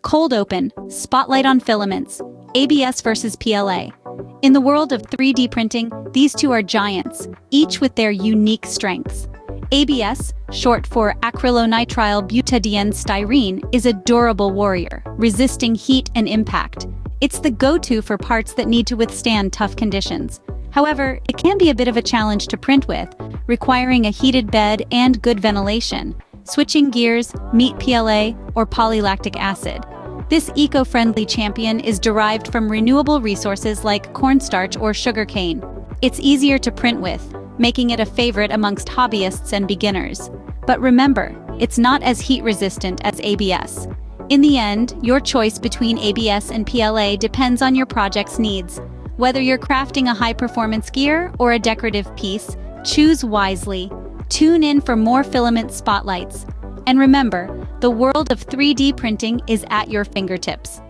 Cold open, spotlight on filaments, ABS versus PLA. In the world of 3D printing, these two are giants, each with their unique strengths. ABS, short for acrylonitrile butadiene styrene, is a durable warrior, resisting heat and impact. It's the go-to for parts that need to withstand tough conditions. However, it can be a bit of a challenge to print with, requiring a heated bed and good ventilation. Switching gears, meet PLA or polylactic acid. This eco-friendly champion is derived from renewable resources like cornstarch or sugarcane. It's easier to print with, making it a favorite amongst hobbyists and beginners. But remember, it's not as heat-resistant as ABS. In the end, your choice between ABS and PLA depends on your project's needs. Whether you're crafting a high-performance gear or a decorative piece, choose wisely. Tune in for more filament spotlights. And remember, the world of 3D printing is at your fingertips.